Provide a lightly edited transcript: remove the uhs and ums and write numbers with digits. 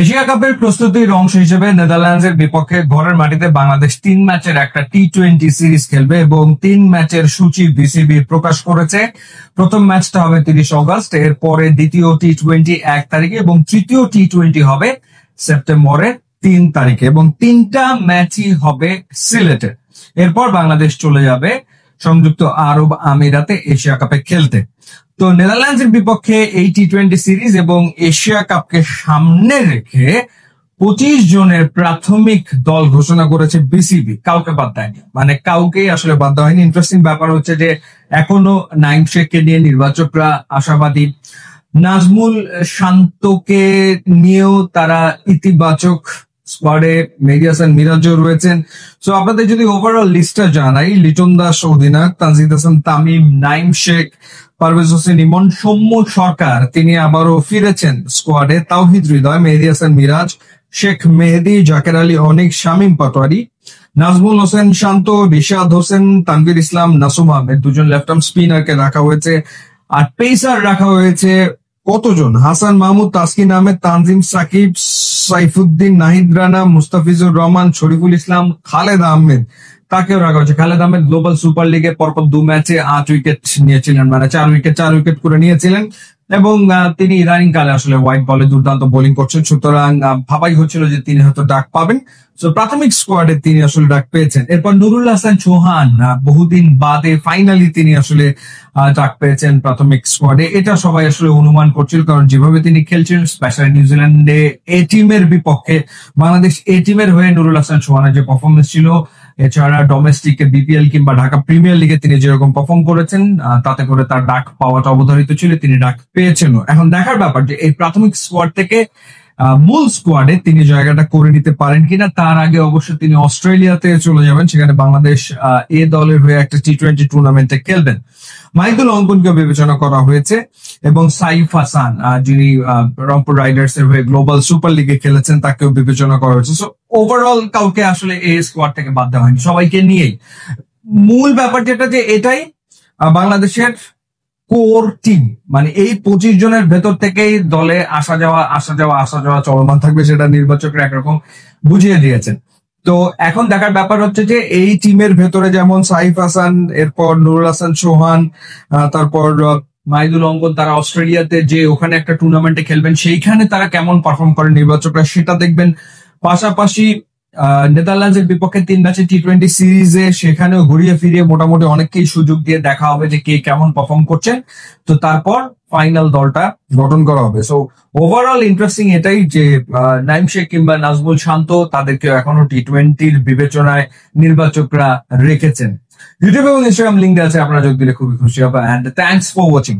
Asia কাপের প্রস্তুতির অংশ হিসেবে নেদারল্যান্ডসের বিপক্ষে ঘরের মাটিতে বাংলাদেশ 3 ম্যাচের একটা টি-20 সিরিজ খেলবে এবং 3 ম্যাচের সূচি বিসিবি প্রকাশ করেছে। প্রথম ম্যাচটা হবে 30 অগস্ট, এরপরে দ্বিতীয় টি-20 1 তারিখে এবং তৃতীয় টি-20 হবে সেপ্টেম্বরের 3 তারিখে এবং 3টা ম্যাচই হবে সিলেটে। এরপর বাংলাদেশ চলে যাবে সংযুক্ত আরব আমিরাতে এশিয়া কাপে খেলতে। তো নেদারল্যান্ডসের বিপক্ষে এই টি-20 সিরিজ এবং এশিয়া কাপকে সামনে রেখে 25 জনের প্রাথমিক দল ঘোষণা করেছে বিসিবি। কাউকে বাদ দেয়নি, মানে কাউকেই আসলে বাদ দেওয়া হয়নি। ইন্টারেস্টিং ব্যাপার হচ্ছে যে এখনো নাইম শেখকে নিয়ে নির্বাচকরা আশাবাদী, নাজমুল শান্তকে নিয়েও তারা ইতিবাচক, স্কোয়াডে মেহেদী হাসান মিরাজও রয়েছেন। সো আপনাদের যদি ওভারঅল লিস্টটা জানাই, লিটন দাস অধিনায়ক, তানজিদ হাসান তামিম, নাইম শেখ, পারভেজ হোসেন ইমন, সৌম্য সরকার তিনি আবারও ফিরেছেন স্কোয়াডে, তাওহিদ হৃদয়, মেহেদী হাসান মিরাজ, শেখ মেহেদী, জাকের আলী অনিক, শামীম পাটোয়ারি, নাজমুল হোসেন শান্ত, রিশাদ হোসেন, তানভীর ইসলাম, নাসুম আহমেদ, দুজন লেফট আর্ম স্পিনারকে রাখা হয়েছে। আর পেসার রাখা হয়েছে কতজন? হাসান মাহমুদ, তাসকিন আহমেদ, তানজিম সাকিব, সাইফুদ্দিন, নাহিদ রানা, মুস্তাফিজুর রহমান, শরীফুল ইসলাম, খালেদ আহমেদ তাকেও রাখা হয়েছে। খালেদ আহমেদ গ্লোবাল সুপার লিগে পরপর 2 ম্যাচে 8 উইকেট নিয়েছিলেন, মানে 4 উইকেট করে নিয়েছিলেন এবং তিনি ইদানিং কালে আসলে হোয়াইট বলে দুর্দান্ত বোলিং করছেন, সুতরাং ভাবাই হচ্ছিল যে তিনি হয়তো ডাক পাবেন। তো প্রাথমিক স্কোয়াডে তিনি আসলে ডাক পেয়েছেন। এরপর নুরুল হাসান চৌহান বহুদিন বাদে ফাইনালি তিনি আসলে ডাক পেয়েছেন প্রাথমিক স্কোয়াডে। এটা সবাই আসলে অনুমান করছিল, কারণ যেভাবে তিনি খেলছেন, স্পেশালি নিউজিল্যান্ডে এ টিমের বিপক্ষে, বাংলাদেশ এ টিমের হয়ে নুরুল হাসান চৌহানের যে পারফরমেন্স ছিল, এছাড়া ডোমেস্টিক বিপিএল কিংবা ঢাকা প্রিমিয়ার লিগে তিনি যেরকম পারফর্ম করেছেন, তাতে করে তার ডাক পাওয়াটা অবধারিত ছিল, তিনি ডাক পেয়েছেন। এখন দেখার ব্যাপার যে এই প্রাথমিক স্কোয়াড থেকে মূল স্কোয়াডে তিনি জায়গাটা করে নিতে পারেন কিনা। তার আগে অবশ্য তিনি অস্ট্রেলিয়াতে চলে যাবেন, সেখানে বাংলাদেশ এ দলের হয়ে একটা টি-20 টুর্নামেন্টে খেলবেন। মাহিদুল অঙ্কনকে বিবেচনা করা হয়েছে এবং সাইফ হাসান, যিনি রংপুর রাইডার্স এর হয়ে গ্লোবাল সুপার লিগে খেলেছেন, তাকেও বিবেচনা করা হয়েছে। সো ওভারঅল কাউকে আসলে এই স্কোয়াড থেকে বাদ দেওয়া হয়নি, সবাইকে নিয়েই। মূল ব্যাপার যেটা, যে এটাই বাংলাদেশের কোর টিম, মানে এই 25 জনের ভেতর থেকেই দলে আসা যাওয়া চলমান থাকবে, সেটা নির্বাচকরা একরকম বুঝিয়ে দিয়েছেন। তো এখন দেখার ব্যাপার হচ্ছে যে এই টিমের ভেতরে যেমন সাইফ হাসান, এরপর নুরুল হাসান চৌহান, তারপর মাহিদুল অঙ্কন, তারা অস্ট্রেলিয়াতে যে ওখানে একটা টুর্নামেন্টে খেলবেন, সেইখানে তারা কেমন পারফর্ম করে নির্বাচকরা সেটা দেখবেন। পাশাপাশি নেদারল্যান্ডসের বিপক্ষে 3 ম্যাচের টি-20 সিরিজে সেখানেও ঘুরিয়ে ফিরিয়ে মোটামুটি অনেককেই সুযোগ দিয়ে দেখা হবে যে কে কেমন পারফর্ম করছেন। তো তারপর ফাইনাল দলটা গঠন করা হবে। সো ওভারঅল ইন্টারেস্টিং এটাই যে নাইম শেখ কিংবা নাজমুল শান্ত, তাদেরকে এখনো টি-20 বিবেচনায় নির্বাচকরা রেখেছেন। ইউটিউব এবং ইনস্টাগ্রাম লিঙ্ক আছে, আপনারা যোগ দিলে খুবই খুশি হবে। And thanks for watching.